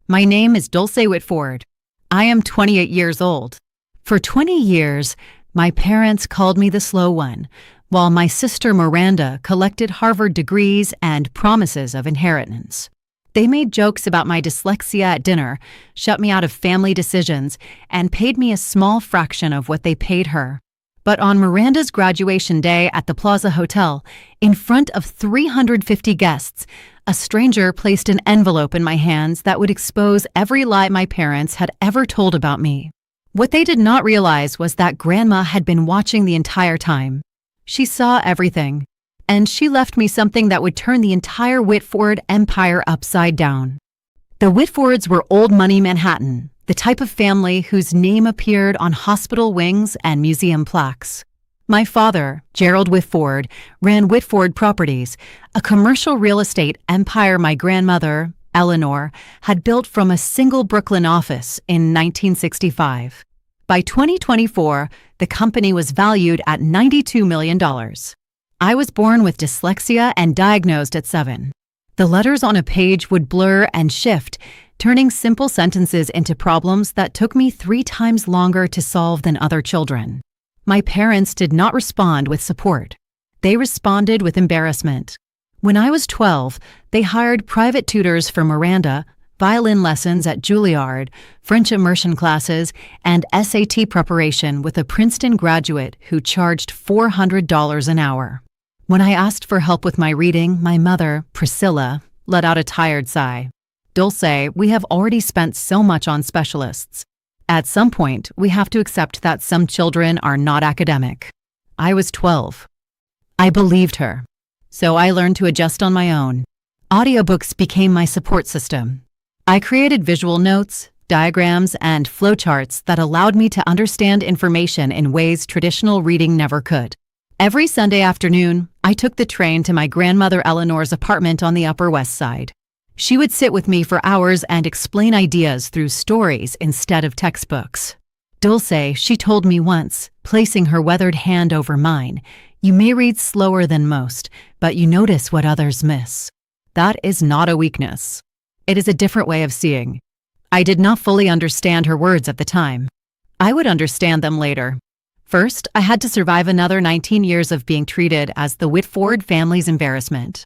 My name is Dulce Whitford. I am 28 years old. For 20 years, my parents called me the slow one, while my sister Miranda collected Harvard degrees and promises of inheritance. They made jokes about my dyslexia at dinner, shut me out of family decisions, and paid me a small fraction of what they paid her. But on Miranda's graduation day at the Plaza Hotel, in front of 350 guests, a stranger placed an envelope in my hands that would expose every lie my parents had ever told about me. What they did not realize was that Grandma had been watching the entire time. She saw everything, and she left me something that would turn the entire Whitford empire upside down. The Whitfords were old money Manhattan, the type of family whose name appeared on hospital wings and museum plaques. My father, Gerald Whitford, ran Whitford Properties, a commercial real estate empire my grandmother, Eleanor, had built from a single Brooklyn office in 1965. By 2024, the company was valued at $92 million. I was born with dyslexia and diagnosed at 7. The letters on a page would blur and shift, turning simple sentences into problems that took me 3 times longer to solve than other children. My parents did not respond with support. They responded with embarrassment. When I was 12, they hired private tutors for Miranda, violin lessons at Juilliard, French immersion classes, and SAT preparation with a Princeton graduate who charged $400 an hour. When I asked for help with my reading, my mother, Priscilla, let out a tired sigh. Dulce, we have already spent so much on specialists. At some point, we have to accept that some children are not academic. I was 12. I believed her. So I learned to adjust on my own. Audiobooks became my support system. I created visual notes, diagrams, and flowcharts that allowed me to understand information in ways traditional reading never could. Every Sunday afternoon, I took the train to my grandmother Eleanor's apartment on the Upper West Side. She would sit with me for hours and explain ideas through stories instead of textbooks. Dulce, she told me once, placing her weathered hand over mine, "You may read slower than most, but you notice what others miss." That is not a weakness. It is a different way of seeing. I did not fully understand her words at the time. I would understand them later. First, I had to survive another 19 years of being treated as the Whitford family's embarrassment.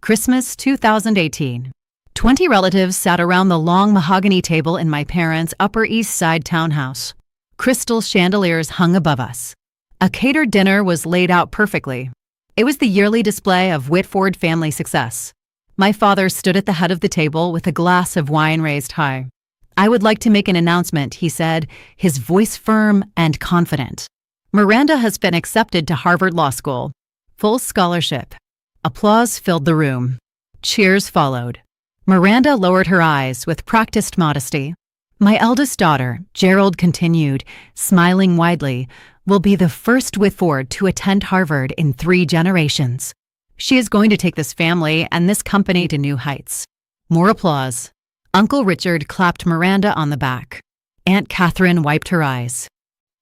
Christmas 2018. 20 relatives sat around the long mahogany table in my parents' Upper East Side townhouse. Crystal chandeliers hung above us. A catered dinner was laid out perfectly. It was the yearly display of Whitford family success. My father stood at the head of the table with a glass of wine raised high. "I would like to make an announcement," he said, his voice firm and confident. "Miranda has been accepted to Harvard Law School. Full scholarship." Applause filled the room. Cheers followed. Miranda lowered her eyes with practiced modesty. "My eldest daughter," Gerald continued, smiling widely, "will be the first Whitford to attend Harvard in 3 generations. She is going to take this family and this company to new heights." More applause. Uncle Richard clapped Miranda on the back. Aunt Catherine wiped her eyes.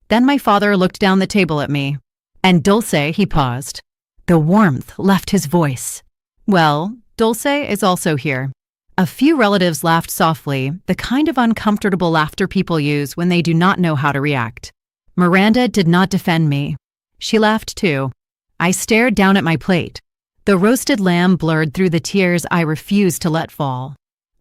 Then my father looked down the table at me. "And Dulce," he paused. The warmth left his voice. "Well, Dulce is also here." A few relatives laughed softly, the kind of uncomfortable laughter people use when they do not know how to react. Miranda did not defend me. She laughed too. I stared down at my plate. The roasted lamb blurred through the tears I refused to let fall.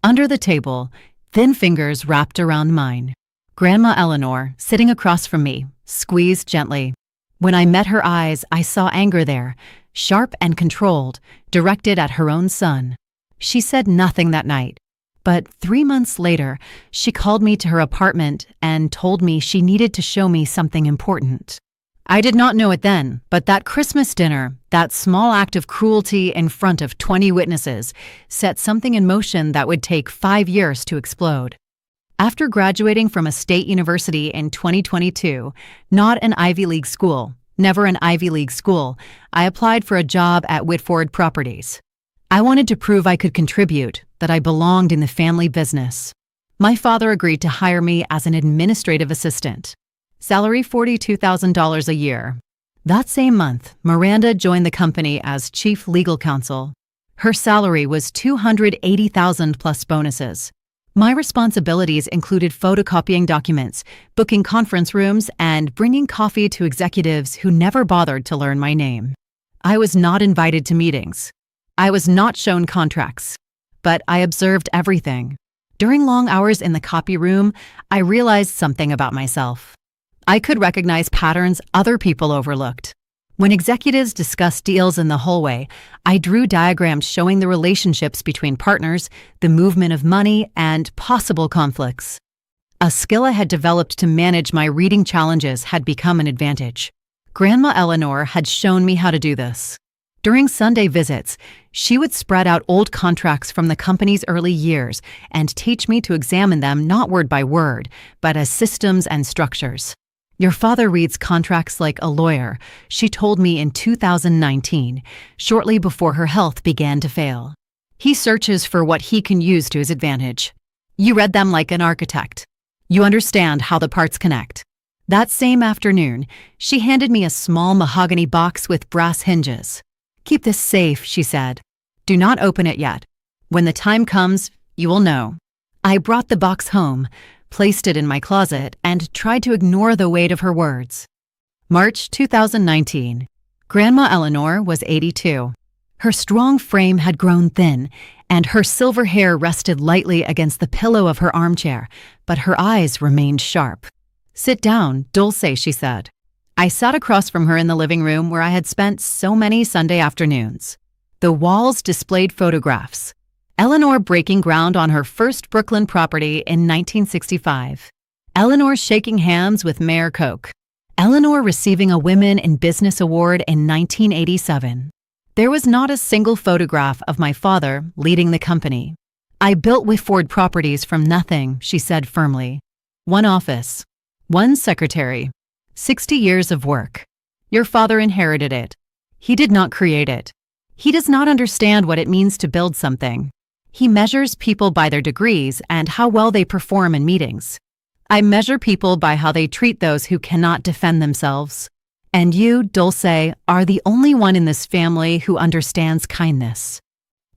Under the table, thin fingers wrapped around mine. Grandma Eleanor, sitting across from me, squeezed gently. When I met her eyes, I saw anger there, sharp and controlled, directed at her own son. She said nothing that night, but 3 months later, she called me to her apartment and told me she needed to show me something important. I did not know it then, but that Christmas dinner, that small act of cruelty in front of 20 witnesses, set something in motion that would take 5 years to explode. After graduating from a state university in 2022, not an Ivy League school, never an Ivy League school, I applied for a job at Whitford Properties. I wanted to prove I could contribute, that I belonged in the family business. My father agreed to hire me as an administrative assistant. Salary $42,000 a year. That same month, Miranda joined the company as chief legal counsel. Her salary was $280,000 plus bonuses. My responsibilities included photocopying documents, booking conference rooms, and bringing coffee to executives who never bothered to learn my name. I was not invited to meetings. I was not shown contracts. But I observed everything. During long hours in the copy room, I realized something about myself. I could recognize patterns other people overlooked. When executives discussed deals in the hallway, I drew diagrams showing the relationships between partners, the movement of money, and possible conflicts. A skill I had developed to manage my reading challenges had become an advantage. Grandma Eleanor had shown me how to do this. During Sunday visits, she would spread out old contracts from the company's early years and teach me to examine them not word by word, but as systems and structures. Your father reads contracts like a lawyer, she told me in 2019, shortly before her health began to fail. He searches for what he can use to his advantage. You read them like an architect. You understand how the parts connect. That same afternoon, she handed me a small mahogany box with brass hinges. Keep this safe, she said. Do not open it yet. When the time comes, you will know. I brought the box home, placed it in my closet, and tried to ignore the weight of her words. March 2019. Grandma Eleanor was 82. Her strong frame had grown thin, and her silver hair rested lightly against the pillow of her armchair, but her eyes remained sharp. Sit down, Dulce, she said. I sat across from her in the living room where I had spent so many Sunday afternoons. The walls displayed photographs. Eleanor breaking ground on her first Brooklyn property in 1965. Eleanor shaking hands with Mayor Koch. Eleanor receiving a Women in Business Award in 1987. There was not a single photograph of my father leading the company. I built Whitford Properties from nothing, she said firmly. One office. One secretary. 60 years of work. Your father inherited it. He did not create it. He does not understand what it means to build something. He measures people by their degrees and how well they perform in meetings. I measure people by how they treat those who cannot defend themselves. And you, Dulce, are the only one in this family who understands kindness.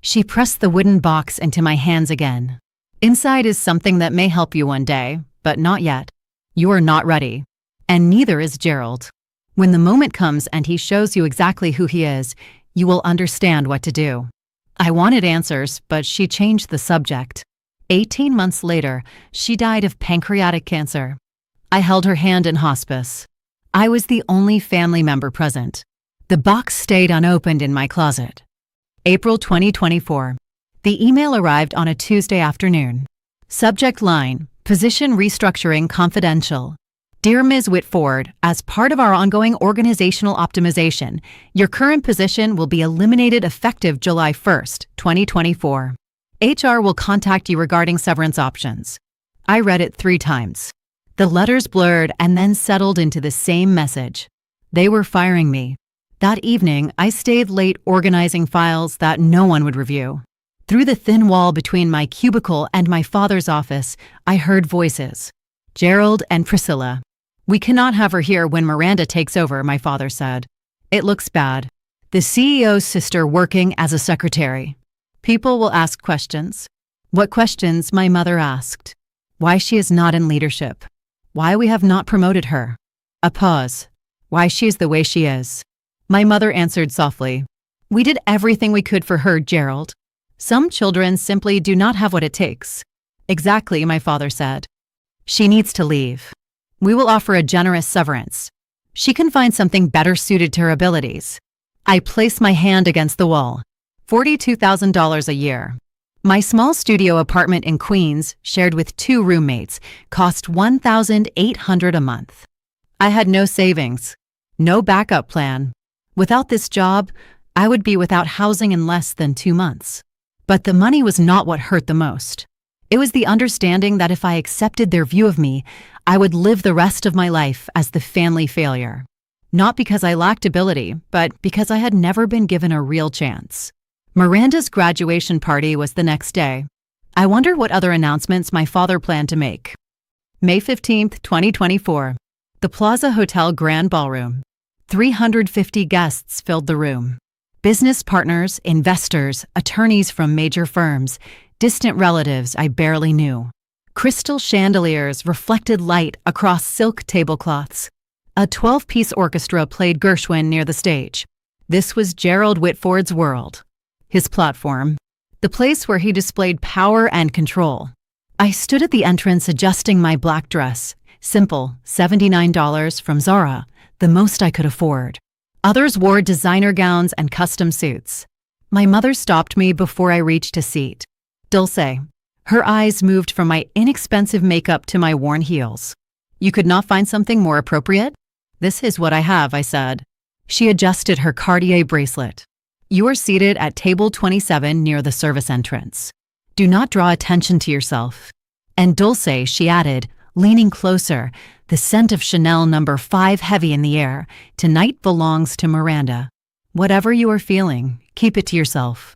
She pressed the wooden box into my hands again. Inside is something that may help you one day, but not yet. You are not ready. And neither is Gerald. When the moment comes and he shows you exactly who he is, you will understand what to do. I wanted answers, but she changed the subject. 18 months later, she died of pancreatic cancer. I held her hand in hospice. I was the only family member present. The box stayed unopened in my closet. April 2024. The email arrived on a Tuesday afternoon. Subject line, Position Restructuring Confidential. Dear Ms. Whitford, as part of our ongoing organizational optimization, your current position will be eliminated effective July 1st, 2024. HR will contact you regarding severance options. I read it 3 times. The letters blurred and then settled into the same message. They were firing me. That evening, I stayed late organizing files that no one would review. Through the thin wall between my cubicle and my father's office, I heard voices. Gerald and Priscilla. We cannot have her here when Miranda takes over, my father said. It looks bad. The CEO's sister working as a secretary. People will ask questions. What questions, my mother asked. Why she is not in leadership. Why we have not promoted her. A pause. Why she is the way she is. My mother answered softly. We did everything we could for her, Gerald. Some children simply do not have what it takes. Exactly, my father said. She needs to leave. We will offer a generous severance. She can find something better suited to her abilities. I placed my hand against the wall. $42,000 a year. My small studio apartment in Queens, shared with 2 roommates, cost $1,800 a month. I had no savings, no backup plan. Without this job, I would be without housing in less than 2 months. But the money was not what hurt the most. It was the understanding that if I accepted their view of me, I would live the rest of my life as the family failure. Not because I lacked ability, but because I had never been given a real chance. Miranda's graduation party was the next day. I wonder what other announcements my father planned to make. May 15, 2024. The Plaza Hotel Grand Ballroom. 350 guests filled the room. Business partners, investors, attorneys from major firms, distant relatives I barely knew. Crystal chandeliers reflected light across silk tablecloths. A 12-piece orchestra played Gershwin near the stage. This was Gerald Whitford's world. His platform. The place where he displayed power and control. I stood at the entrance adjusting my black dress. Simple, $79 from Zara, the most I could afford. Others wore designer gowns and custom suits. My mother stopped me before I reached a seat. Dulce. Her eyes moved from my inexpensive makeup to my worn heels. You could not find something more appropriate? This is what I have, I said. She adjusted her Cartier bracelet. You are seated at table 27 near the service entrance. Do not draw attention to yourself. And Dulce, she added, leaning closer, the scent of Chanel No. 5 heavy in the air. Tonight belongs to Miranda. Whatever you are feeling, keep it to yourself.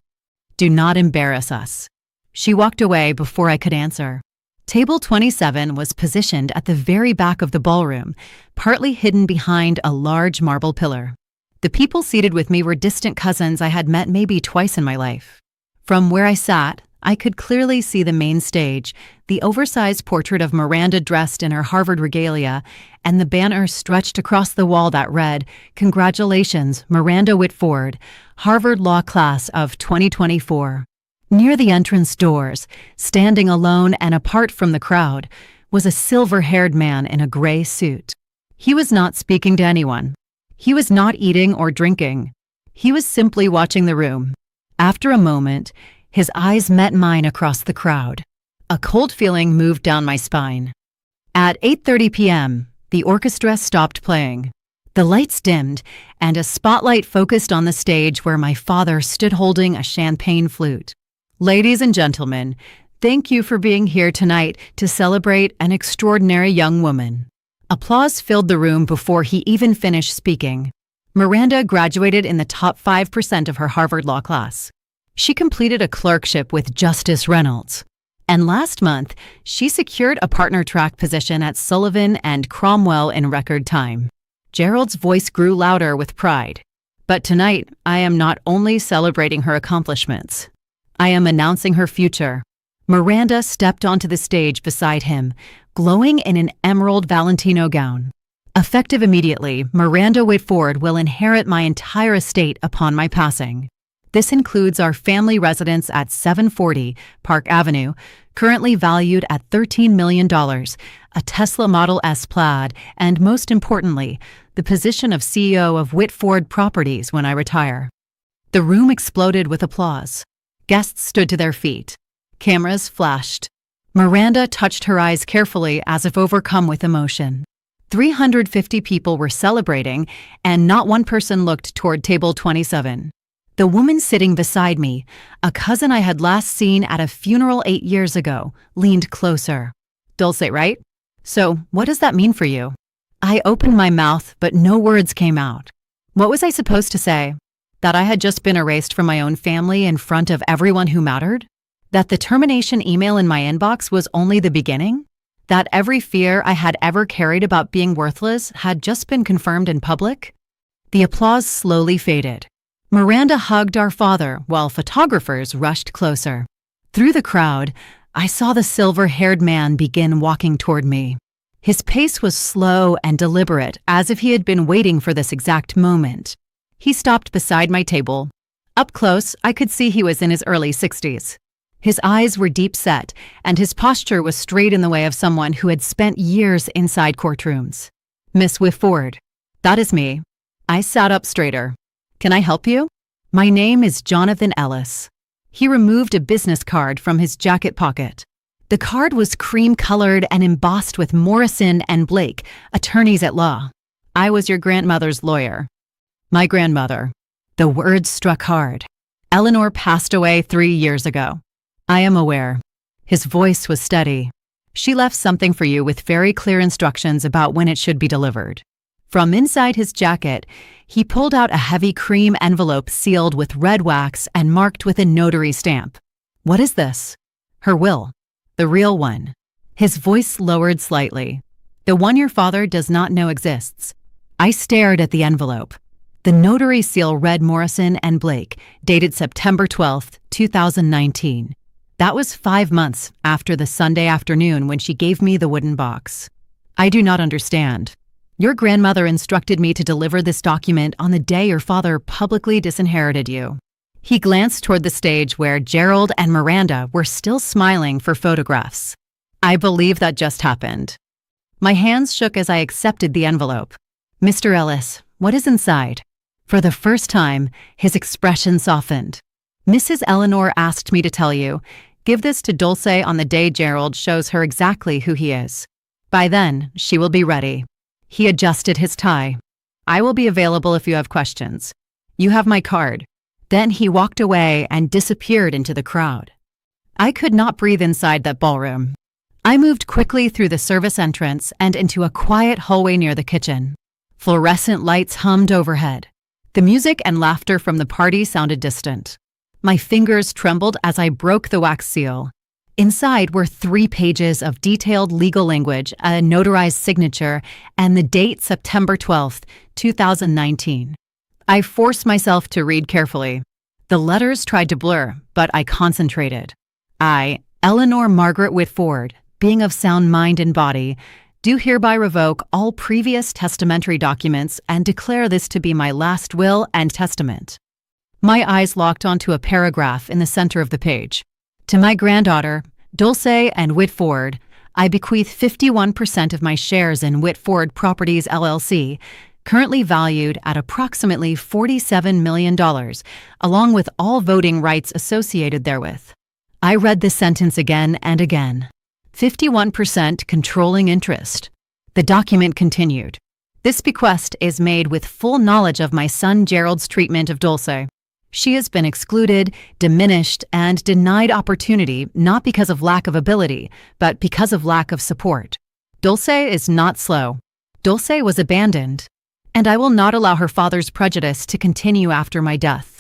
Do not embarrass us. She walked away before I could answer. Table 27 was positioned at the very back of the ballroom, partly hidden behind a large marble pillar. The people seated with me were distant cousins I had met maybe twice in my life. From where I sat, I could clearly see the main stage, the oversized portrait of Miranda dressed in her Harvard regalia, and the banner stretched across the wall that read, "Congratulations, Miranda Whitford, Harvard Law Class of 2024. Near the entrance doors, standing alone and apart from the crowd, was a silver-haired man in a gray suit. He was not speaking to anyone. He was not eating or drinking. He was simply watching the room. After a moment, his eyes met mine across the crowd. A cold feeling moved down my spine. At 8:30 p.m., the orchestra stopped playing. The lights dimmed, and a spotlight focused on the stage where my father stood holding a champagne flute. Ladies and gentlemen, thank you for being here tonight to celebrate an extraordinary young woman. Applause filled the room before he even finished speaking. Miranda graduated in the top 5% of her Harvard Law class. She completed a clerkship with Justice Reynolds. And last month, she secured a partner track position at Sullivan and Cromwell in record time. Gerald's voice grew louder with pride. But tonight, I am not only celebrating her accomplishments. I am announcing her future. Miranda stepped onto the stage beside him, glowing in an emerald Valentino gown. Effective immediately, Miranda Whitford will inherit my entire estate upon my passing. This includes our family residence at 740 Park Avenue, currently valued at $13 million, a Tesla Model S Plaid, and most importantly, the position of CEO of Whitford Properties when I retire. The room exploded with applause. Guests stood to their feet. Cameras flashed. Miranda touched her eyes carefully as if overcome with emotion. 350 people were celebrating, and not one person looked toward table 27. The woman sitting beside me, a cousin I had last seen at a funeral 8 years ago, leaned closer. Dulce, right? So, what does that mean for you? I opened my mouth, but no words came out. What was I supposed to say? That I had just been erased from my own family in front of everyone who mattered? That the termination email in my inbox was only the beginning? That every fear I had ever carried about being worthless had just been confirmed in public? The applause slowly faded. Miranda hugged our father while photographers rushed closer. Through the crowd, I saw the silver-haired man begin walking toward me. His pace was slow and deliberate, as if he had been waiting for this exact moment. He stopped beside my table. Up close, I could see he was in his early 60s. His eyes were deep-set, and his posture was straight in the way of someone who had spent years inside courtrooms. Miss Whitford. That is me. I sat up straighter. Can I help you? My name is Jonathan Ellis. He removed a business card from his jacket pocket. The card was cream-colored and embossed with Morrison and Blake, attorneys at law. I was your grandmother's lawyer. My grandmother. The words struck hard. Eleanor passed away 3 years ago. I am aware. His voice was steady. She left something for you with very clear instructions about when it should be delivered. From inside his jacket, he pulled out a heavy cream envelope sealed with red wax and marked with a notary stamp. What is this? Her will. The real one. His voice lowered slightly. The one your father does not know exists. I stared at the envelope. The notary seal read Morrison and Blake, dated September 12, 2019. That was 5 months after the Sunday afternoon when she gave me the wooden box. I do not understand. Your grandmother instructed me to deliver this document on the day your father publicly disinherited you. He glanced toward the stage where Gerald and Miranda were still smiling for photographs. I believe that just happened. My hands shook as I accepted the envelope. Mr. Ellis, what is inside? For the first time, his expression softened. Mrs. Eleanor asked me to tell you, give this to Dulce on the day Gerald shows her exactly who he is. By then, she will be ready. He adjusted his tie. I will be available if you have questions. You have my card. Then he walked away and disappeared into the crowd. I could not breathe inside that ballroom. I moved quickly through the service entrance and into a quiet hallway near the kitchen. Fluorescent lights hummed overhead. The music and laughter from the party sounded distant. My fingers trembled as I broke the wax seal. Inside were 3 pages of detailed legal language, a notarized signature, and the date September 12th, 2019. I forced myself to read carefully. The letters tried to blur, but I concentrated. I, Eleanor Margaret Whitford, being of sound mind and body, do hereby revoke all previous testamentary documents and declare this to be my last will and testament. My eyes locked onto a paragraph in the center of the page. To my granddaughter, Dulce and Whitford, I bequeath 51% of my shares in Whitford Properties LLC, currently valued at approximately $47 million, along with all voting rights associated therewith. I read this sentence again and again. 51% controlling interest. The document continued. This bequest is made with full knowledge of my son Gerald's treatment of Dulce. She has been excluded, diminished, and denied opportunity not because of lack of ability, but because of lack of support. Dulce is not slow. Dulce was abandoned, and I will not allow her father's prejudice to continue after my death.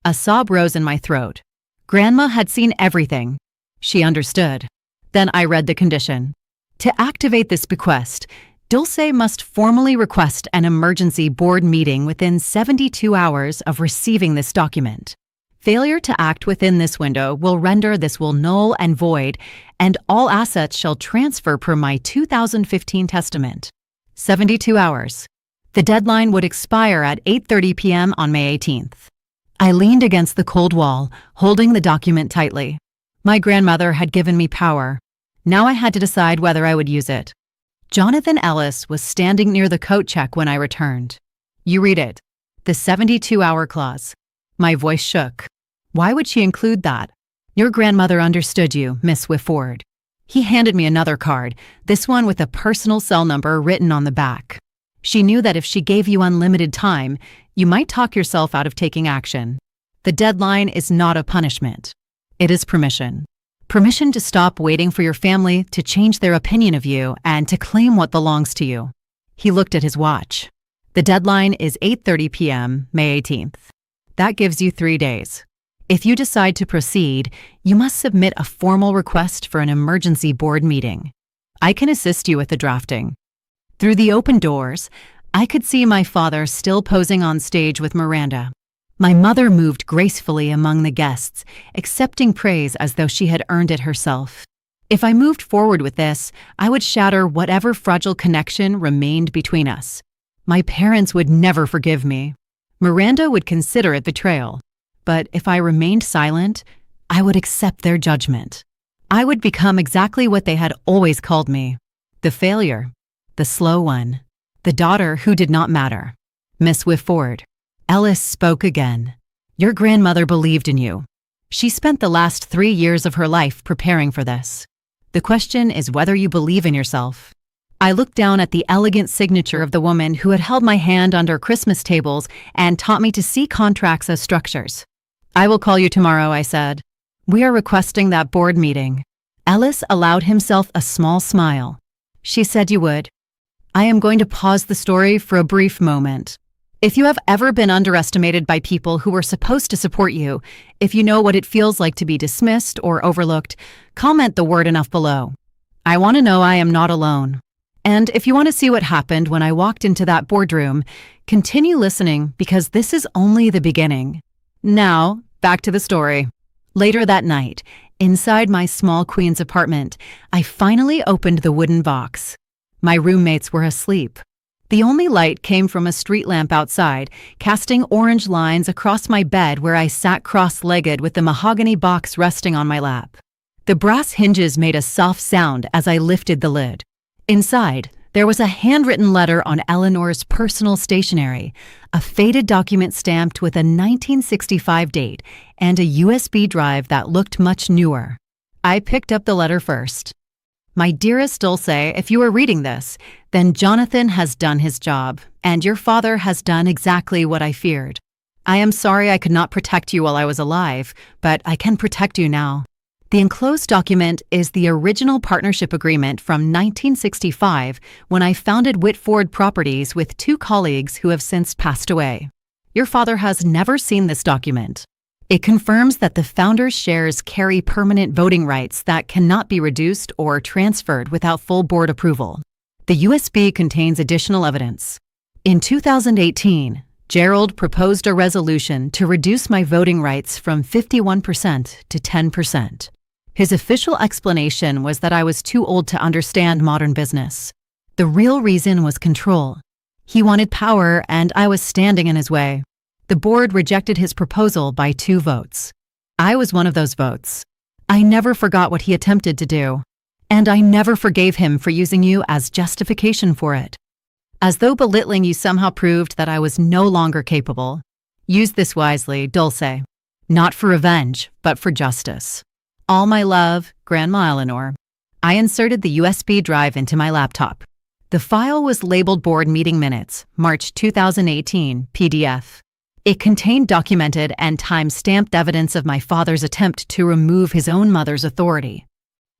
A sob rose in my throat. Grandma had seen everything. She understood. Then I read the condition. To activate this bequest, Dulce must formally request an emergency board meeting within 72 hours of receiving this document. Failure to act within this window will render this will null and void, and all assets shall transfer per my 2015 testament. 72 hours. The deadline would expire at 8:30 p.m. on May 18th. I leaned against the cold wall, holding the document tightly. My grandmother had given me power. Now I had to decide whether I would use it. Jonathan Ellis was standing near the coat check when I returned. You read it. The 72-hour clause. My voice shook. Why would she include that? Your grandmother understood you, Miss Whitford. He handed me another card, this one with a personal cell number written on the back. She knew that if she gave you unlimited time, you might talk yourself out of taking action. The deadline is not a punishment. It is permission. Permission to stop waiting for your family to change their opinion of you and to claim what belongs to you. He looked at his watch. The deadline is 8:30 p.m., May 18th. That gives you 3 days. If you decide to proceed, you must submit a formal request for an emergency board meeting. I can assist you with the drafting. Through the open doors, I could see my father still posing on stage with Miranda. My mother moved gracefully among the guests, accepting praise as though she had earned it herself. If I moved forward with this, I would shatter whatever fragile connection remained between us. My parents would never forgive me. Miranda would consider it betrayal. But if I remained silent, I would accept their judgment. I would become exactly what they had always called me. The failure. The slow one. The daughter who did not matter. Miss Whitford. Ellis spoke again. Your grandmother believed in you. She spent the last 3 years of her life preparing for this. The question is whether you believe in yourself. I looked down at the elegant signature of the woman who had held my hand under Christmas tables and taught me to see contracts as structures. I will call you tomorrow, I said. We are requesting that board meeting. Ellis allowed himself a small smile. She said you would. I am going to pause the story for a brief moment. If you have ever been underestimated by people who were supposed to support you, if you know what it feels like to be dismissed or overlooked, comment the word enough below. I want to know I am not alone. And if you want to see what happened when I walked into that boardroom, continue listening because this is only the beginning. Now, back to the story. Later that night, Inside my small Queens apartment, I finally opened the wooden box. My roommates were asleep. The only light came from a street lamp outside, casting orange lines across my bed where I sat cross-legged with the mahogany box resting on my lap. The brass hinges made a soft sound as I lifted the lid. Inside, there was a handwritten letter on Eleanor's personal stationery, a faded document stamped with a 1965 date, and a USB drive that looked much newer. I picked up the letter first. My dearest Dulce, if you are reading this, then Jonathan has done his job, and your father has done exactly what I feared. I am sorry I could not protect you while I was alive, but I can protect you now. The enclosed document is the original partnership agreement from 1965 when I founded Whitford Properties with 2 colleagues who have since passed away. Your father has never seen this document. It confirms that the founders' shares carry permanent voting rights that cannot be reduced or transferred without full board approval. The USB contains additional evidence. In 2018, Gerald proposed a resolution to reduce my voting rights from 51% to 10%. His official explanation was that I was too old to understand modern business. The real reason was control. He wanted power, and I was standing in his way. The board rejected his proposal by 2 votes. I was one of those votes. I never forgot what he attempted to do, and I never forgave him for using you as justification for it. As though belittling you somehow proved that I was no longer capable. Use this wisely, Dulce. Not for revenge, but for justice. All my love, Grandma Eleanor. I inserted the USB drive into my laptop. The file was labeled Board Meeting Minutes, March 2018, PDF. It contained documented and time-stamped evidence of my father's attempt to remove his own mother's authority.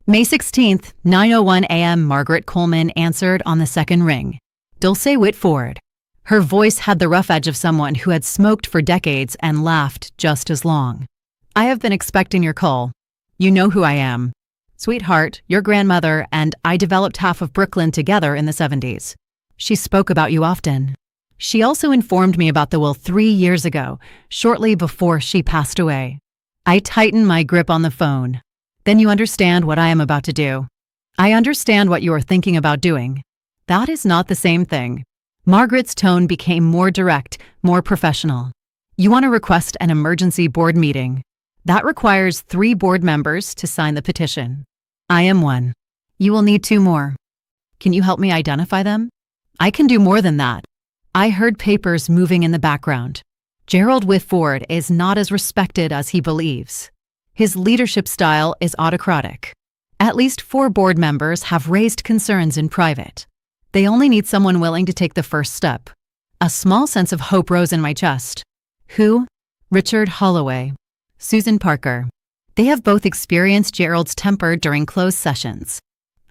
May 16th, 9:01 a.m. Margaret Coleman answered on the second ring. Dulce Whitford. Her voice had the rough edge of someone who had smoked for decades and laughed just as long. I have been expecting your call. You know who I am. Sweetheart, your grandmother and I developed half of Brooklyn together in the 70s. She spoke about you often. She also informed me about the will 3 years ago, shortly before she passed away. I tightened my grip on the phone. Then you understand what I am about to do. I understand what you are thinking about doing. That is not the same thing. Margaret's tone became more direct, more professional. You want to request an emergency board meeting. That requires 3 board members to sign the petition. I am one. You will need 2 more. Can you help me identify them? I can do more than that. I heard papers moving in the background. Gerald Whitford is not as respected as he believes. His leadership style is autocratic. At least 4 board members have raised concerns in private. They only need someone willing to take the first step. A small sense of hope rose in my chest. Who? Richard Holloway. Susan Parker. They have both experienced Gerald's temper during closed sessions.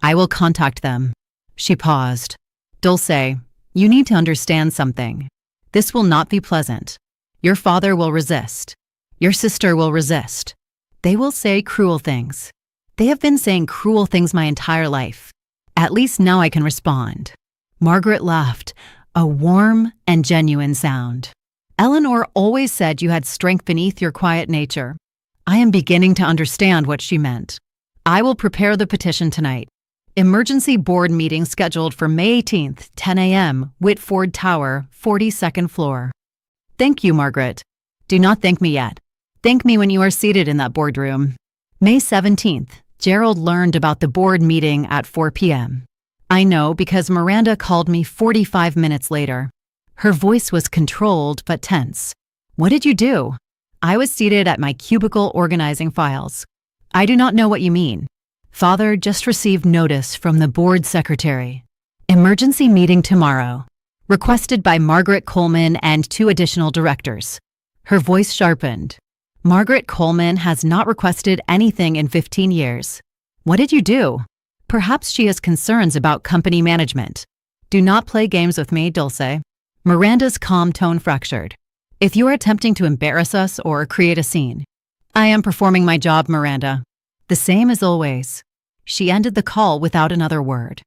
I will contact them. She paused. Dulce, you need to understand something. This will not be pleasant. Your father will resist. Your sister will resist. They will say cruel things. They have been saying cruel things my entire life. At least now I can respond. Margaret laughed, a warm and genuine sound. Eleanor always said you had strength beneath your quiet nature. I am beginning to understand what she meant. I will prepare the petition tonight. Emergency board meeting scheduled for May 18th, 10 a.m., Whitford Tower, 42nd floor. Thank you, Margaret. Do not thank me yet. Thank me when you are seated in that boardroom. May 17th, Gerald learned about the board meeting at 4 p.m. I know because Miranda called me 45 minutes later. Her voice was controlled but tense. What did you do? I was seated at my cubicle organizing files. I do not know what you mean. Father just received notice from the board secretary. Emergency meeting tomorrow. Requested by Margaret Coleman and 2 additional directors. Her voice sharpened. Margaret Coleman has not requested anything in 15 years. What did you do? Perhaps she has concerns about company management. Do not play games with me, Dulce. Miranda's calm tone fractured. If you are attempting to embarrass us or create a scene. I am performing my job, Miranda. The same as always. She ended the call without another word.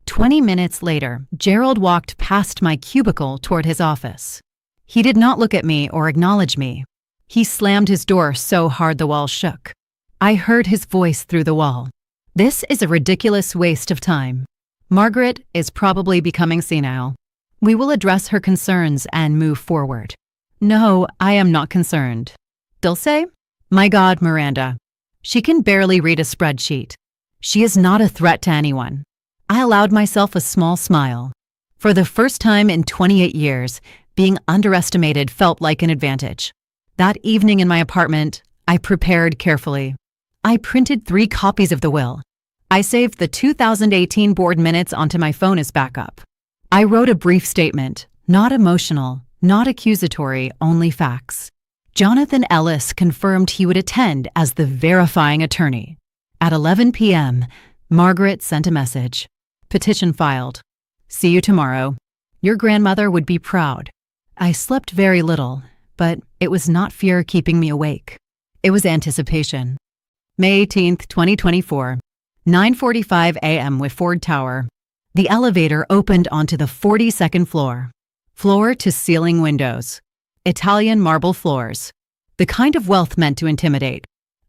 20 minutes later, Gerald walked past my cubicle toward his office. He did not look at me or acknowledge me. He slammed his door so hard the walls shook. I heard his voice through the wall. This is a ridiculous waste of time. Margaret is probably becoming senile. We will address her concerns and move forward. No, I am not concerned. Dulce? My God, Miranda. She can barely read a spreadsheet. She is not a threat to anyone. I allowed myself a small smile. For the first time in 28 years, being underestimated felt like an advantage. That evening in my apartment, I prepared carefully. I printed 3 copies of the will. I saved the 2018 board minutes onto my phone as backup. I wrote a brief statement, not emotional, not accusatory, only facts. Jonathan Ellis confirmed he would attend as the verifying attorney. At 11 p.m., Margaret sent a message. Petition filed. See you tomorrow. Your grandmother would be proud. I slept very little, but it was not fear keeping me awake. It was anticipation. May 18th, 2024, 9:45 a.m. Whitford Tower. The elevator opened onto the 42nd floor. Floor-to-ceiling windows. Italian marble floors. The kind of wealth meant to intimidate.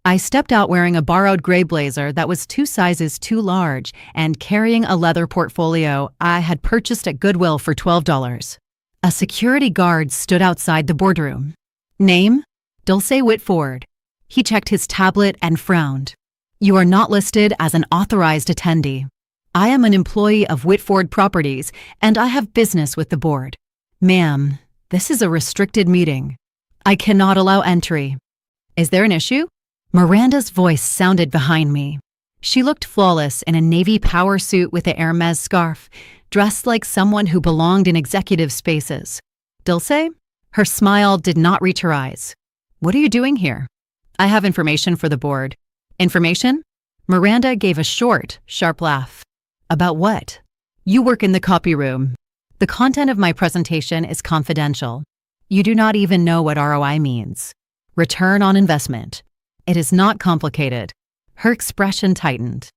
I stepped out wearing a borrowed gray blazer that was 2 sizes too large and carrying a leather portfolio I had purchased at Goodwill for $12. A security guard stood outside the boardroom. Name? Dulce Whitford. He checked his tablet and frowned. You are not listed as an authorized attendee. I am an employee of Whitford Properties, and I have business with the board. Ma'am, this is a restricted meeting. I cannot allow entry. Is there an issue? Miranda's voice sounded behind me. She looked flawless in a navy power suit with a Hermes scarf, dressed like someone who belonged in executive spaces. Dulce? Her smile did not reach her eyes. What are you doing here? I have information for the board. Information? Miranda gave a short, sharp laugh. About what? You work in the copy room. The content of my presentation is confidential. You do not even know what ROI means. Return on investment. It is not complicated. Her expression tightened.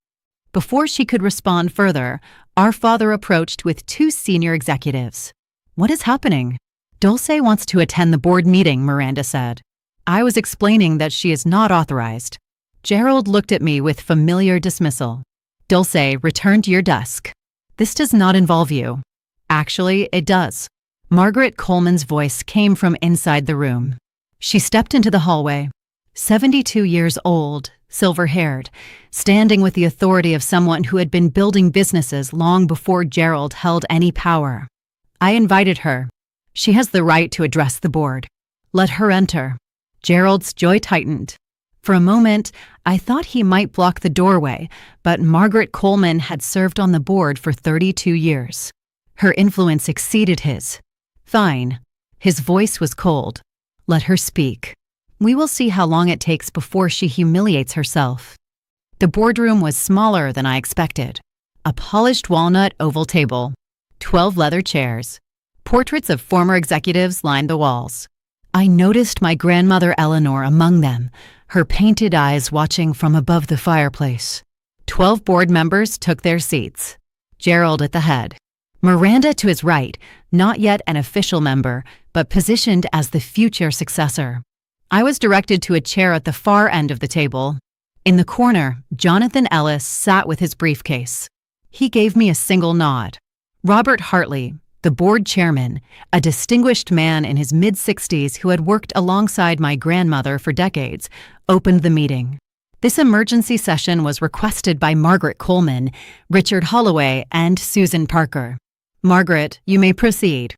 Before she could respond further, our father approached with 2 senior executives. What is happening? Dulce wants to attend the board meeting, Miranda said. I was explaining that she is not authorized. Gerald looked at me with familiar dismissal. Dulce, return to your desk. This does not involve you. Actually, it does. Margaret Coleman's voice came from inside the room. She stepped into the hallway. 72 years old, silver-haired, standing with the authority of someone who had been building businesses long before Gerald held any power. I invited her. She has the right to address the board. Let her enter. Gerald's jaw tightened. For a moment, I thought he might block the doorway, but Margaret Coleman had served on the board for 32 years. Her influence exceeded his. Fine. His voice was cold. Let her speak. We will see how long it takes before she humiliates herself. The boardroom was smaller than I expected. A polished walnut oval table, 12 leather chairs. Portraits of former executives lined the walls. I noticed my grandmother Eleanor among them, her painted eyes watching from above the fireplace. 12 board members took their seats. Gerald at the head. Miranda to his right, not yet an official member, but positioned as the future successor. I was directed to a chair at the far end of the table. In the corner, Jonathan Ellis sat with his briefcase. He gave me a single nod. Robert Hartley, the board chairman, a distinguished man in his mid-60s who had worked alongside my grandmother for decades, opened the meeting. This emergency session was requested by Margaret Coleman, Richard Holloway, and Susan Parker. Margaret, you may proceed.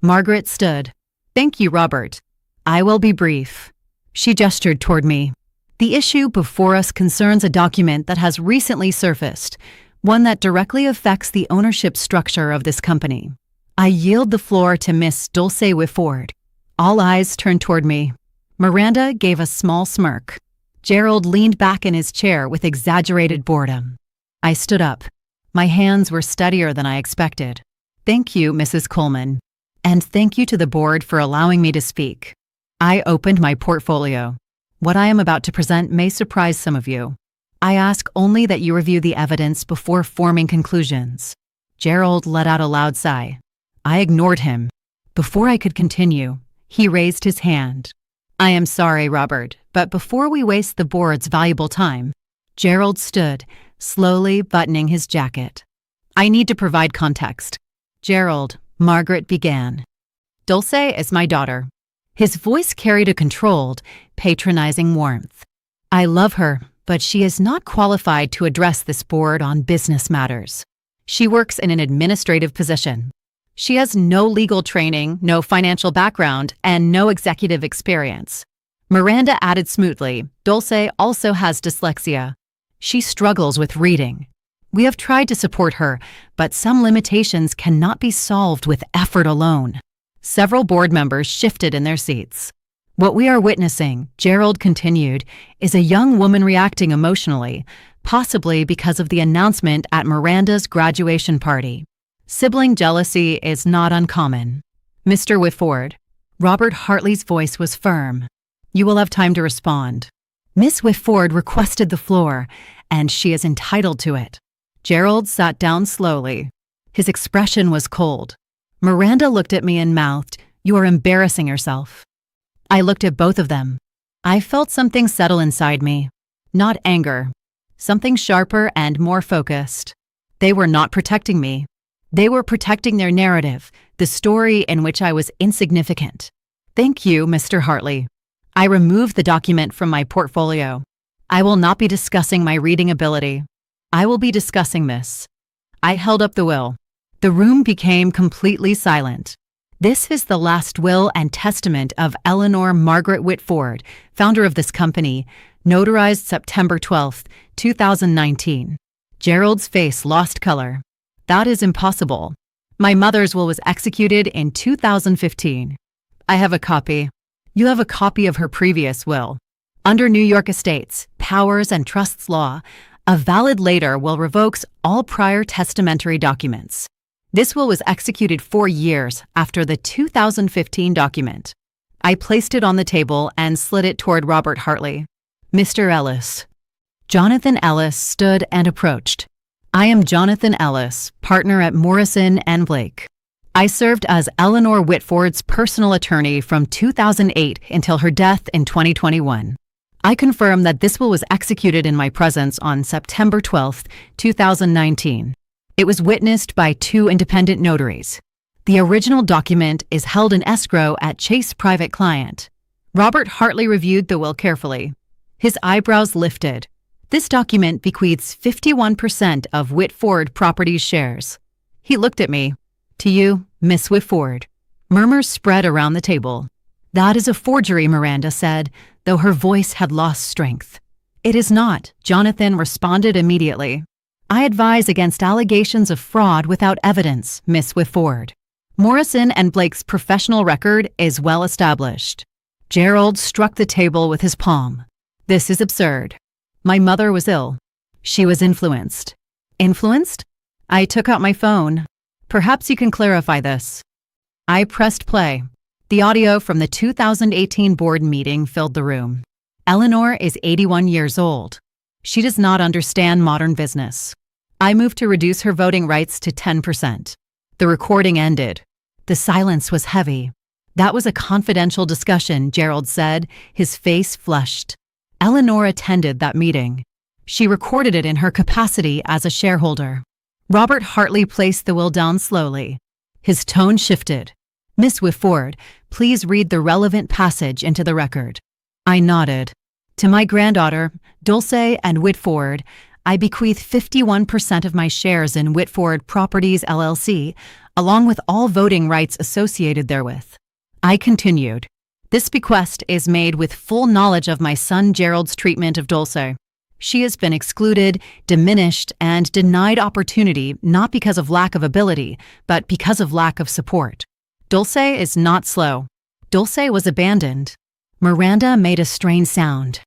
Margaret stood. Thank you, Robert. I will be brief. She gestured toward me. The issue before us concerns a document that has recently surfaced, one that directly affects the ownership structure of this company. I yield the floor to Miss Dulce Whitford. All eyes turned toward me. Miranda gave a small smirk. Gerald leaned back in his chair with exaggerated boredom. I stood up. My hands were steadier than I expected. Thank you, Mrs. Coleman. And thank you to the board for allowing me to speak. I opened my portfolio. What I am about to present may surprise some of you. I ask only that you review the evidence before forming conclusions. Gerald let out a loud sigh. I ignored him. Before I could continue, he raised his hand. I am sorry, Robert, but before we waste the board's valuable time, Gerald stood, slowly buttoning his jacket. I need to provide context. Gerald, Margaret began. Dulce is my daughter. His voice carried a controlled, patronizing warmth. I love her, but she is not qualified to address this board on business matters. She works in an administrative position. She has no legal training, no financial background, and no executive experience. Miranda added smoothly, Dulce also has dyslexia. She struggles with reading. We have tried to support her, but some limitations cannot be solved with effort alone. Several board members shifted in their seats. What we are witnessing, Gerald continued, is a young woman reacting emotionally, possibly because of the announcement at Miranda's graduation party. Sibling jealousy is not uncommon. Mr. Whitford. Robert Hartley's voice was firm. You will have time to respond. Miss Whitford requested the floor, and she is entitled to it. Gerald sat down slowly. His expression was cold. Miranda looked at me and mouthed, You are embarrassing yourself. I looked at both of them. I felt something settle inside me. Not anger. Something sharper and more focused. They were not protecting me. They were protecting their narrative, the story in which I was insignificant. Thank you, Mr. Hartley. I removed the document from my portfolio. I will not be discussing my reading ability. I will be discussing this. I held up the will. The room became completely silent. This is the last will and testament of Eleanor Margaret Whitford, founder of this company, notarized September 12, 2019. Gerald's face lost color. That is impossible. My mother's will was executed in 2015. I have a copy. You have a copy of her previous will. Under New York Estates, Powers and Trusts law, a valid later will revokes all prior testamentary documents. This will was executed 4 years after the 2015 document. I placed it on the table and slid it toward Robert Hartley. Mr. Ellis. Jonathan Ellis stood and approached. I am Jonathan Ellis, partner at Morrison & Blake. I served as Eleanor Whitford's personal attorney from 2008 until her death in 2021. I confirm that this will was executed in my presence on September 12, 2019. It was witnessed by 2 independent notaries. The original document is held in escrow at Chase Private Client. Robert Hartley reviewed the will carefully. His eyebrows lifted. This document bequeaths 51% of Whitford Properties shares. He looked at me. To you, Miss Whitford. Murmurs spread around the table. That is a forgery, Miranda said, though her voice had lost strength. It is not, Jonathan responded immediately. I advise against allegations of fraud without evidence, Miss Whitford. Morrison & Blake's professional record is well established. Gerald struck the table with his palm. This is absurd. My mother was ill. She was influenced. Influenced? I took out my phone. Perhaps you can clarify this. I pressed play. The audio from the 2018 board meeting filled the room. Eleanor is 81 years old. She does not understand modern business. I moved to reduce her voting rights to 10%. The recording ended. The silence was heavy. That was a confidential discussion, Gerald said, his face flushed. Eleanor attended that meeting. She recorded it in her capacity as a shareholder. Robert Hartley placed the will down slowly. His tone shifted. Miss Whitford, please read the relevant passage into the record. I nodded. To my granddaughter, Dulce and Whitford, I bequeath 51% of my shares in Whitford Properties LLC, along with all voting rights associated therewith. I continued. This bequest is made with full knowledge of my son Gerald's treatment of Dulce. She has been excluded, diminished, and denied opportunity not because of lack of ability, but because of lack of support. Dulce is not slow. Dulce was abandoned. Miranda made a strained sound.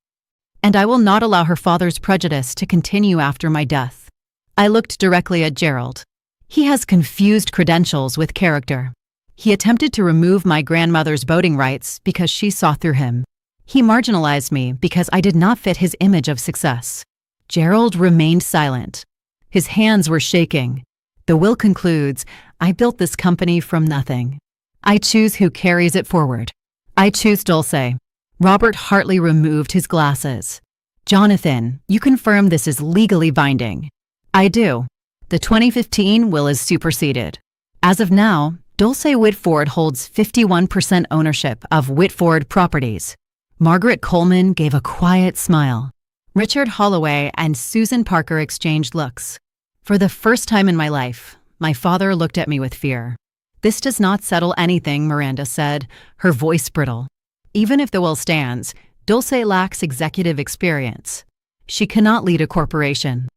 And I will not allow her father's prejudice to continue after my death. I looked directly at Gerald. He has confused credentials with character. He attempted to remove my grandmother's voting rights because she saw through him. He marginalized me because I did not fit his image of success. Gerald remained silent. His hands were shaking. The will concludes, I built this company from nothing. I choose who carries it forward. I choose Dulce. Robert Hartley removed his glasses. Jonathan, you confirm this is legally binding? I do. The 2015 will is superseded. As of now, Dulce Whitford holds 51% ownership of Whitford Properties. Margaret Coleman gave a quiet smile. Richard Holloway and Susan Parker exchanged looks. For the first time in my life, my father looked at me with fear. This does not settle anything, Miranda said, her voice brittle. Even if the will stands, Dulce lacks executive experience. She cannot lead a corporation.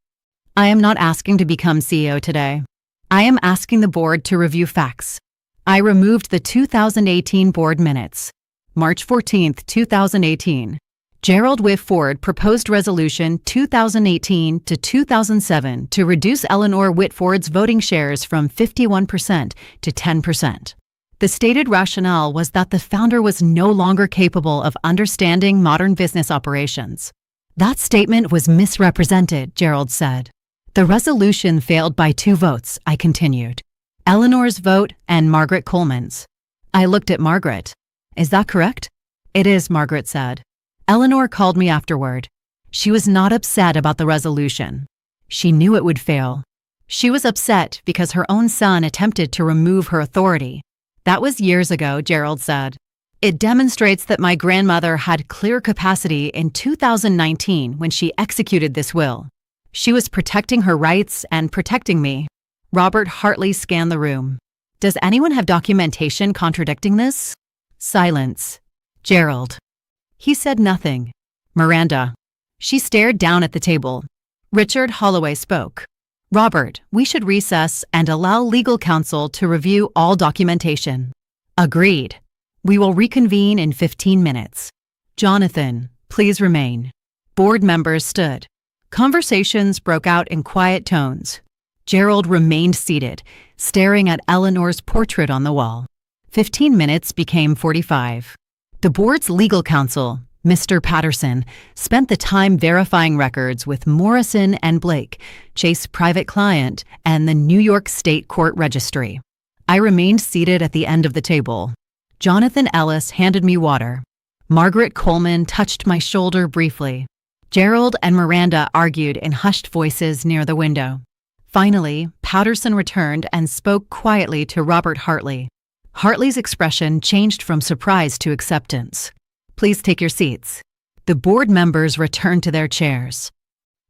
I am not asking to become CEO today. I am asking the board to review facts. I removed the 2018 board minutes. March 14, 2018. Gerald Whitford proposed Resolution 2018 to 2007 to reduce Eleanor Whitford's voting shares from 51% to 10%. The stated rationale was that the founder was no longer capable of understanding modern business operations. That statement was misrepresented, Gerald said. The resolution failed by 2 votes, I continued. Eleanor's vote and Margaret Coleman's. I looked at Margaret. Is that correct? It is, Margaret said. Eleanor called me afterward. She was not upset about the resolution. She knew it would fail. She was upset because her own son attempted to remove her authority. That was years ago, Gerald said. It demonstrates that my grandmother had clear capacity in 2019 when she executed this will. She was protecting her rights and protecting me. Robert Hartley scanned the room. Does anyone have documentation contradicting this? Silence. Gerald. He said nothing. Miranda. She stared down at the table. Richard Holloway spoke. Robert, we should recess and allow legal counsel to review all documentation. Agreed. We will reconvene in 15 minutes. Jonathan, please remain. Board members stood. Conversations broke out in quiet tones. Gerald remained seated, staring at Eleanor's portrait on the wall. 15 minutes became 45. The board's legal counsel, Mr. Patterson, spent the time verifying records with Morrison and Blake, Chase Private Client, and the New York State Court Registry. I remained seated at the end of the table. Jonathan Ellis handed me water. Margaret Coleman touched my shoulder briefly. Gerald and Miranda argued in hushed voices near the window. Finally, Patterson returned and spoke quietly to Robert Hartley. Hartley's expression changed from surprise to acceptance. Please take your seats. The board members returned to their chairs.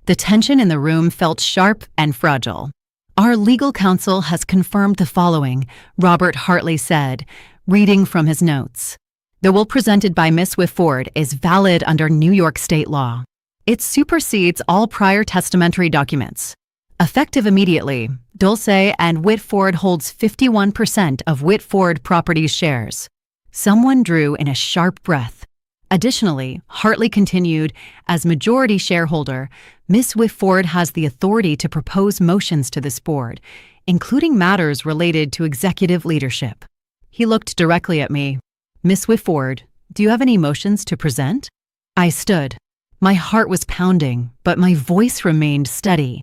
The tension in the room felt sharp and fragile. Our legal counsel has confirmed the following, Robert Hartley said, reading from his notes. The will presented by Miss Whitford is valid under New York state law. It supersedes all prior testamentary documents. Effective immediately, Dulce and Whitford holds 51% of Whitford Properties shares. Someone drew in a sharp breath. Additionally, Hartley continued, as majority shareholder, Miss Whitford has the authority to propose motions to this board, including matters related to executive leadership. He looked directly at me. Miss Whitford, do you have any motions to present? I stood. My heart was pounding, but my voice remained steady.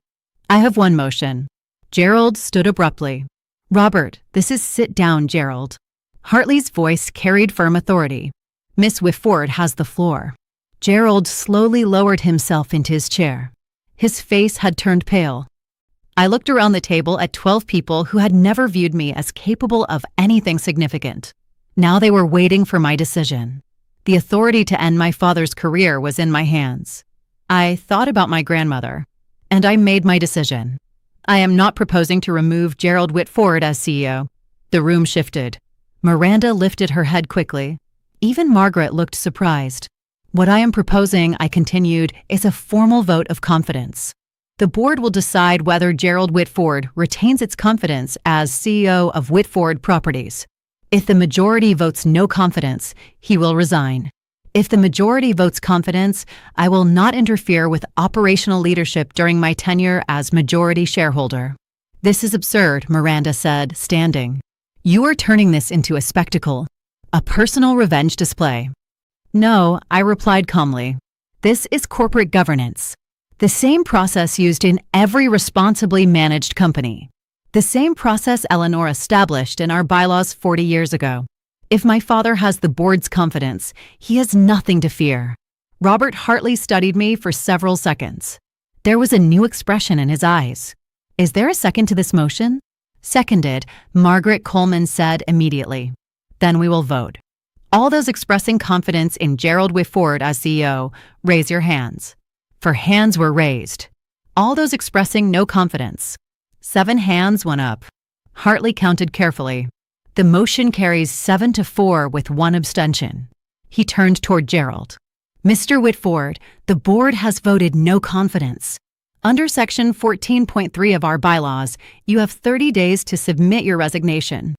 I have one motion. Gerald stood abruptly. Robert, this is sit down, Gerald. Hartley's voice carried firm authority. Miss Whitford has the floor. Gerald slowly lowered himself into his chair. His face had turned pale. I looked around the table at 12 people who had never viewed me as capable of anything significant. Now they were waiting for my decision. The authority to end my father's career was in my hands. I thought about my grandmother, and I made my decision. I am not proposing to remove Gerald Whitford as CEO. The room shifted. Miranda lifted her head quickly. Even Margaret looked surprised. What I am proposing, I continued, is a formal vote of confidence. The board will decide whether Gerald Whitford retains its confidence as CEO of Whitford Properties. If the majority votes no confidence, he will resign. If the majority votes confidence, I will not interfere with operational leadership during my tenure as majority shareholder. This is absurd, Miranda said, standing. You are turning this into a spectacle, a personal revenge display. No, I replied calmly. This is corporate governance. The same process used in every responsibly managed company. The same process Eleanor established in our bylaws 40 years ago. If my father has the board's confidence, he has nothing to fear. Robert Hartley studied me for several seconds. There was a new expression in his eyes. Is there a second to this motion? Seconded, Margaret Coleman said immediately. Then we will vote. All those expressing confidence in Gerald Whitford as CEO, raise your hands. For hands were raised. All those expressing no confidence. 7 hands went up. Hartley counted carefully. The motion carries 7-4 with 1 abstention. He turned toward Gerald. Mr. Whitford, the board has voted no confidence. Under Section 14.3 of our bylaws, you have 30 days to submit your resignation.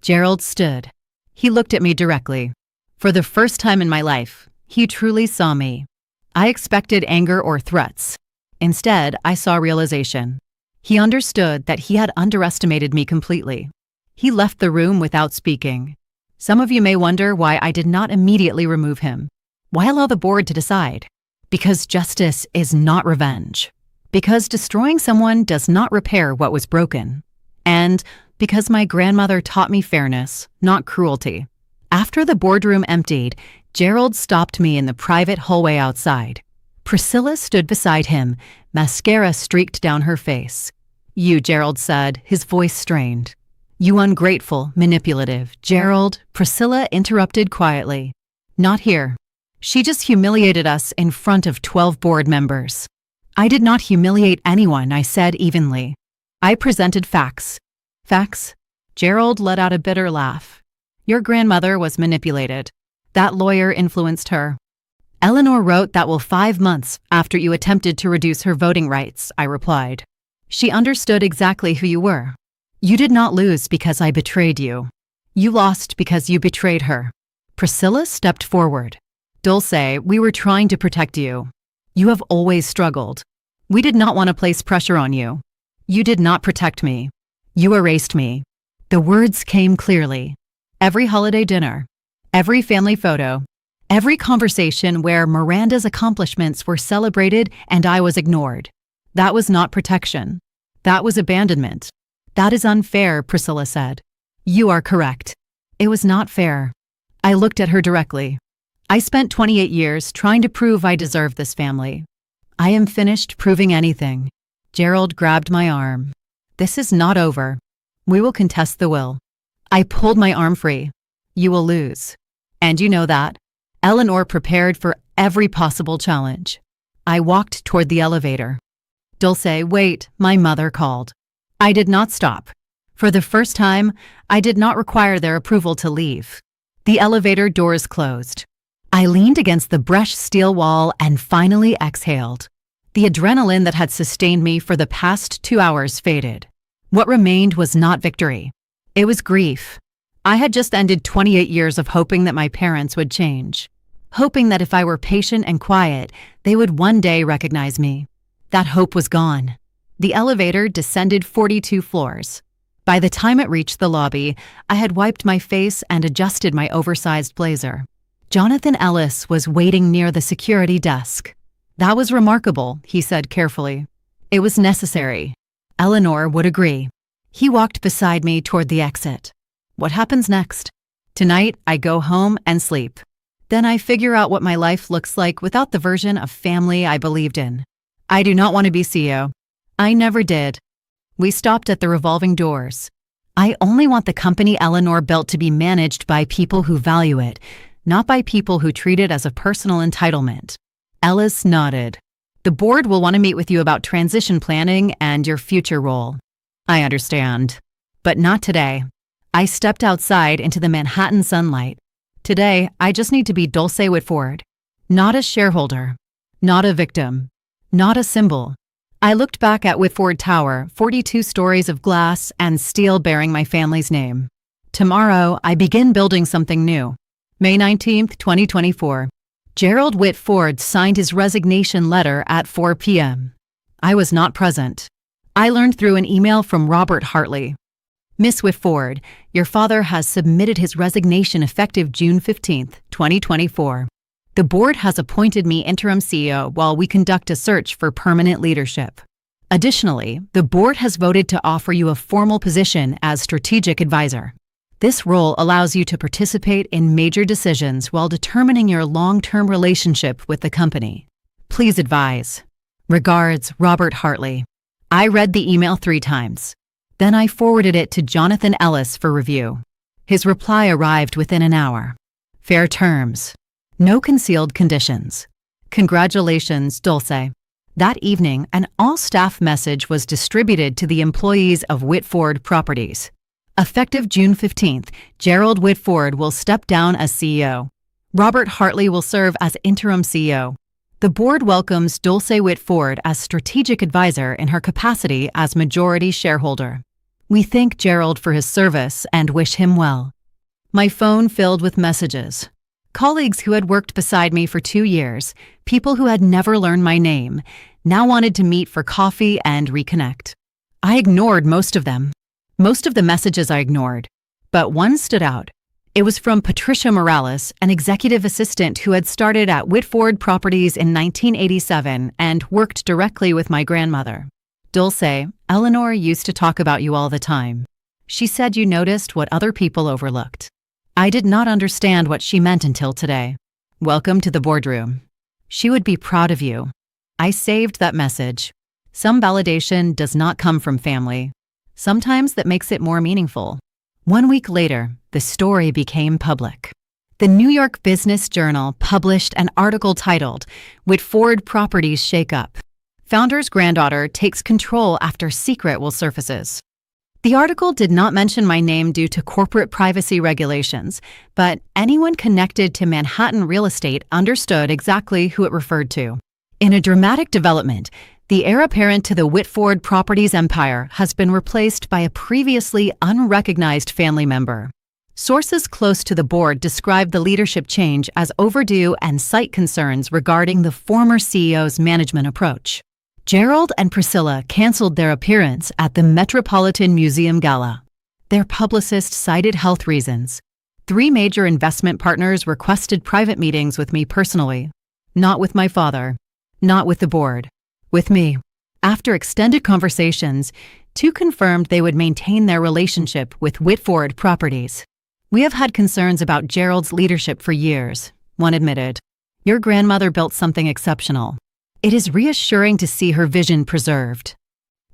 Gerald stood. He looked at me directly. For the first time in my life, he truly saw me. I expected anger or threats. Instead, I saw realization. He understood that he had underestimated me completely. He left the room without speaking. Some of you may wonder why I did not immediately remove him. Why allow the board to decide? Because justice is not revenge. Because destroying someone does not repair what was broken. And because my grandmother taught me fairness, not cruelty. After the boardroom emptied, Gerald stopped me in the private hallway outside. Priscilla stood beside him, mascara streaked down her face. You, Gerald said, his voice strained. You ungrateful, manipulative. Gerald, Priscilla interrupted quietly. Not here. She just humiliated us in front of 12 board members. I did not humiliate anyone, I said evenly. I presented facts. Facts? Gerald let out a bitter laugh. Your grandmother was manipulated. That lawyer influenced her. Eleanor wrote that will 5 months after you attempted to reduce her voting rights, I replied. She understood exactly who you were. You did not lose because I betrayed you. You lost because you betrayed her. Priscilla stepped forward. Dulce, we were trying to protect you. You have always struggled. We did not want to place pressure on you. You did not protect me. You erased me. The words came clearly. Every holiday dinner, every family photo, every conversation where Miranda's accomplishments were celebrated and I was ignored. That was not protection. That was abandonment. That is unfair, Priscilla said. You are correct. It was not fair. I looked at her directly. I spent 28 years trying to prove I deserved this family. I am finished proving anything. Gerald grabbed my arm. This is not over. We will contest the will. I pulled my arm free. You will lose. And you know that. Eleanor prepared for every possible challenge. I walked toward the elevator. Dulce, wait, my mother called. I did not stop. For the first time, I did not require their approval to leave. The elevator doors closed. I leaned against the brushed steel wall and finally exhaled. The adrenaline that had sustained me for the past 2 hours faded. What remained was not victory. It was grief. I had just ended 28 years of hoping that my parents would change. Hoping that if I were patient and quiet, they would one day recognize me. That hope was gone. The elevator descended 42 floors. By the time it reached the lobby, I had wiped my face and adjusted my oversized blazer. Jonathan Ellis was waiting near the security desk. That was remarkable, he said carefully. It was necessary. Eleanor would agree. He walked beside me toward the exit. What happens next? Tonight, I go home and sleep. Then I figure out what my life looks like without the version of family I believed in. I do not want to be CEO. I never did. We stopped at the revolving doors. I only want the company Eleanor built to be managed by people who value it, not by people who treat it as a personal entitlement. Ellis nodded. The board will want to meet with you about transition planning and your future role. I understand. But not today. I stepped outside into the Manhattan sunlight. Today, I just need to be Dulce Whitford. Not a shareholder. Not a victim. Not a symbol. I looked back at Whitford Tower, 42 stories of glass and steel bearing my family's name. Tomorrow, I begin building something new. May 19, 2024. Gerald Whitford signed his resignation letter at 4 p.m. I was not present. I learned through an email from Robert Hartley. Miss Whitford, your father has submitted his resignation effective June 15, 2024. The board has appointed me interim CEO while we conduct a search for permanent leadership. Additionally, the board has voted to offer you a formal position as strategic advisor. This role allows you to participate in major decisions while determining your long-term relationship with the company. Please advise. Regards, Robert Hartley. I read the email 3 times. Then I forwarded it to Jonathan Ellis for review. His reply arrived within an hour. Fair terms. No concealed conditions. Congratulations, Dulce. That evening, an all-staff message was distributed to the employees of Whitford Properties. Effective June 15th, Gerald Whitford will step down as CEO. Robert Hartley will serve as interim CEO. The board welcomes Dulce Whitford as strategic advisor in her capacity as majority shareholder. We thank Gerald for his service and wish him well. My phone filled with messages. Colleagues who had worked beside me for 2 years, people who had never learned my name, now wanted to meet for coffee and reconnect. I ignored most of them. Most of the messages I ignored, but one stood out. It was from Patricia Morales, an executive assistant who had started at Whitford Properties in 1987 and worked directly with my grandmother. Dulce, Eleanor used to talk about you all the time. She said you noticed what other people overlooked. I did not understand what she meant until today. Welcome to the boardroom. She would be proud of you. I saved that message. Some validation does not come from family. Sometimes that makes it more meaningful. 1 week later, the story became public. The New York Business Journal published an article titled, "Whitford Properties Shake Up. Founder's Granddaughter Takes Control After Secret Will Surfaces." The article did not mention my name due to corporate privacy regulations, but anyone connected to Manhattan real estate understood exactly who it referred to. In a dramatic development, the heir apparent to the Whitford Properties empire has been replaced by a previously unrecognized family member. Sources close to the board described the leadership change as overdue and cite concerns regarding the former CEO's management approach. Gerald and Priscilla canceled their appearance at the Metropolitan Museum Gala. Their publicist cited health reasons. 3 major investment partners requested private meetings with me personally. Not with my father. Not with the board. With me. After extended conversations, 2 confirmed they would maintain their relationship with Whitford Properties. We have had concerns about Gerald's leadership for years, one admitted. Your grandmother built something exceptional. It is reassuring to see her vision preserved.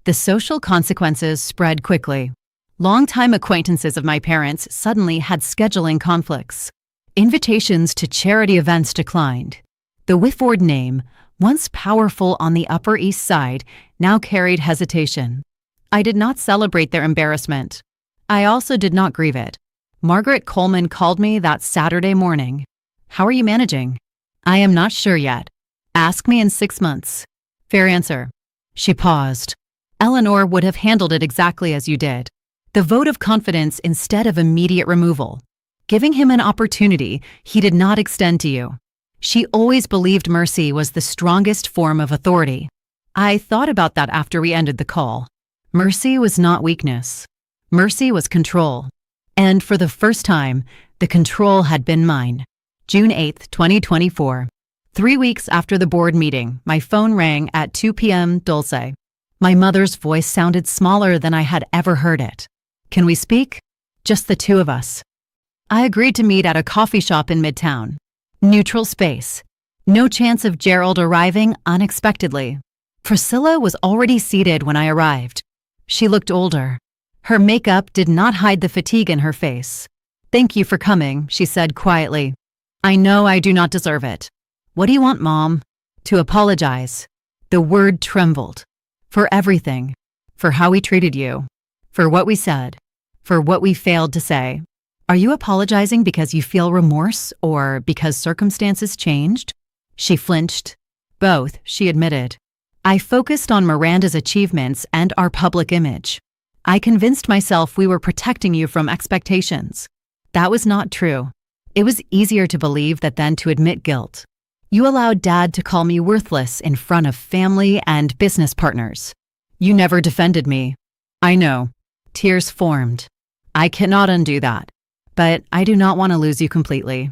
The social consequences spread quickly. Longtime acquaintances of my parents suddenly had scheduling conflicts. Invitations to charity events declined. The Whitford name, once powerful on the Upper East Side, now carried hesitation. I did not celebrate their embarrassment. I also did not grieve it. Margaret Coleman called me that Saturday morning. How are you managing? I am not sure yet. Ask me in 6 months. Fair answer. She paused. Eleanor would have handled it exactly as you did. The vote of confidence instead of immediate removal. Giving him an opportunity he did not extend to you. She always believed mercy was the strongest form of authority. I thought about that after we ended the call. Mercy was not weakness. Mercy was control. And for the first time, the control had been mine. June 8, 2024. 3 weeks after the board meeting, my phone rang at 2 p.m. Dulce. My mother's voice sounded smaller than I had ever heard it. Can we speak? Just the 2 of us. I agreed to meet at a coffee shop in Midtown. Neutral space. No chance of Gerald arriving unexpectedly. Priscilla was already seated when I arrived. She looked older. Her makeup did not hide the fatigue in her face. Thank you for coming, she said quietly. I know I do not deserve it. What do you want, Mom? To apologize. The word trembled. For everything. For how we treated you. For what we said. For what we failed to say. Are you apologizing because you feel remorse or because circumstances changed? She flinched. Both, she admitted. I focused on Miranda's achievements and our public image. I convinced myself we were protecting you from expectations. That was not true. It was easier to believe that than to admit guilt. You allowed Dad to call me worthless in front of family and business partners. You never defended me. I know. Tears formed. I cannot undo that. But I do not want to lose you completely.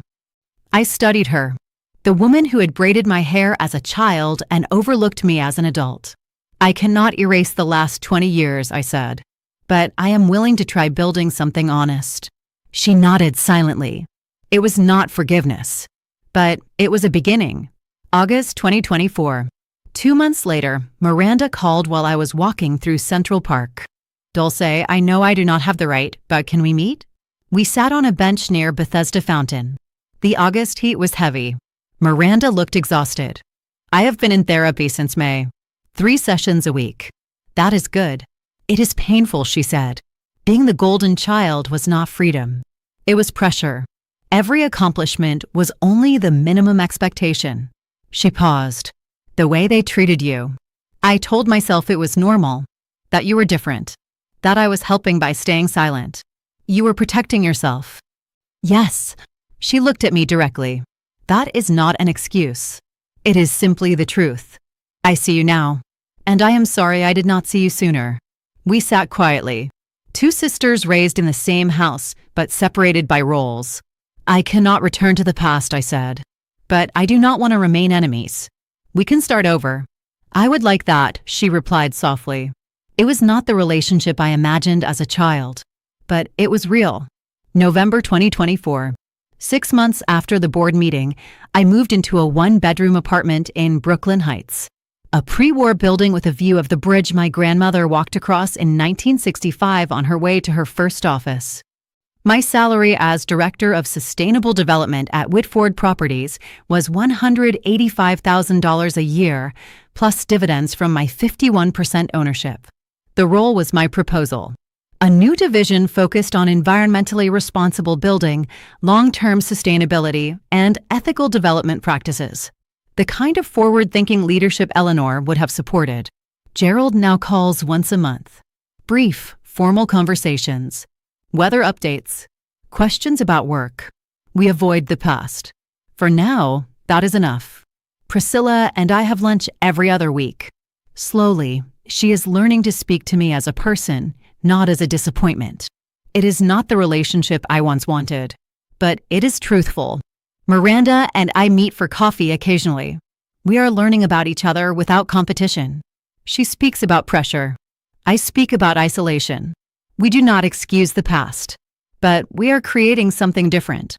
I studied her, the woman who had braided my hair as a child and overlooked me as an adult. I cannot erase the last 20 years, I said. But I am willing to try building something honest. She nodded silently. It was not forgiveness, but it was a beginning. August 2024. 2 months later, Miranda called while I was walking through Central Park. Dulce, I know I do not have the right, but can we meet? We sat on a bench near Bethesda Fountain. The August heat was heavy. Miranda looked exhausted. I have been in therapy since May. 3 sessions a week. That is good. It is painful, she said. Being the golden child was not freedom. It was pressure. Every accomplishment was only the minimum expectation. She paused. The way they treated you. I told myself it was normal, that you were different, that I was helping by staying silent. You were protecting yourself. Yes. She looked at me directly. That is not an excuse. It is simply the truth. I see you now, and I am sorry I did not see you sooner. We sat quietly. 2 sisters raised in the same house, but separated by roles. I cannot return to the past, I said. But I do not want to remain enemies. We can start over. I would like that, she replied softly. It was not the relationship I imagined as a child, but it was real. November 2024. 6 months after the board meeting, I moved into a 1-bedroom apartment in Brooklyn Heights, a pre-war building with a view of the bridge my grandmother walked across in 1965 on her way to her first office. My salary as Director of Sustainable Development at Whitford Properties was $185,000 a year, plus dividends from my 51% ownership. The role was my proposal. A new division focused on environmentally responsible building, long-term sustainability, and ethical development practices. The kind of forward-thinking leadership Eleanor would have supported. Gerald now calls once a month. Brief, formal conversations. Weather updates. Questions about work. We avoid the past. For now, that is enough. Priscilla and I have lunch every other week. Slowly, she is learning to speak to me as a person, not as a disappointment. It is not the relationship I once wanted, but it is truthful. Miranda and I meet for coffee occasionally. We are learning about each other without competition. She speaks about pressure. I speak about isolation. We do not excuse the past, but we are creating something different.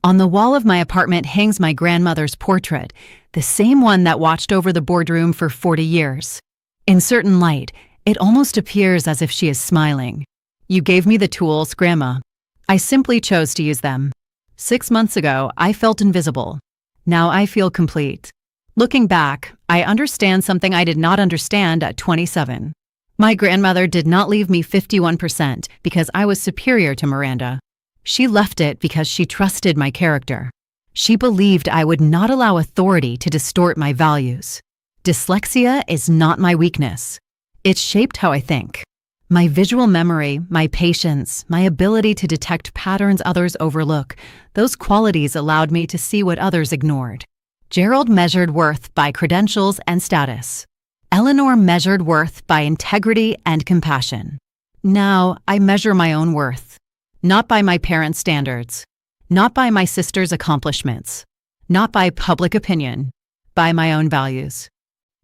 On the wall of my apartment hangs my grandmother's portrait, the same one that watched over the boardroom for 40 years. In certain light, it almost appears as if she is smiling. You gave me the tools, Grandma. I simply chose to use them. 6 months ago, I felt invisible. Now I feel complete. Looking back, I understand something I did not understand at 27. My grandmother did not leave me 51% because I was superior to Miranda. She left it because she trusted my character. She believed I would not allow authority to distort my values. Dyslexia is not my weakness. It shaped how I think. My visual memory, my patience, my ability to detect patterns others overlook, those qualities allowed me to see what others ignored. Gerald measured worth by credentials and status. Eleanor measured worth by integrity and compassion. Now I measure my own worth, not by my parents' standards, not by my sister's accomplishments, not by public opinion, by my own values.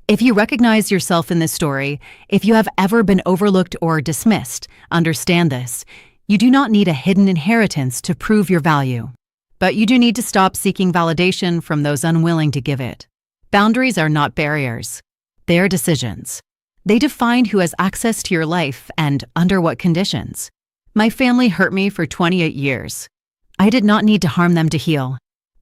If you recognize yourself in this story, if you have ever been overlooked or dismissed, understand this. You do not need a hidden inheritance to prove your value. But you do need to stop seeking validation from those unwilling to give it. Boundaries are not barriers. They are decisions. They define who has access to your life and under what conditions. My family hurt me for 28 years. I did not need to harm them to heal.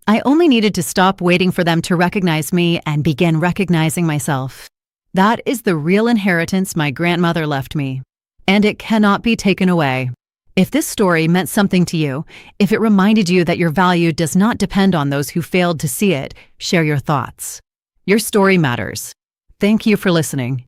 I only needed to stop waiting for them to recognize me and begin recognizing myself. That is the real inheritance my grandmother left me, and it cannot be taken away. If this story meant something to you, if it reminded you that your value does not depend on those who failed to see it, share your thoughts. Your story matters. Thank you for listening.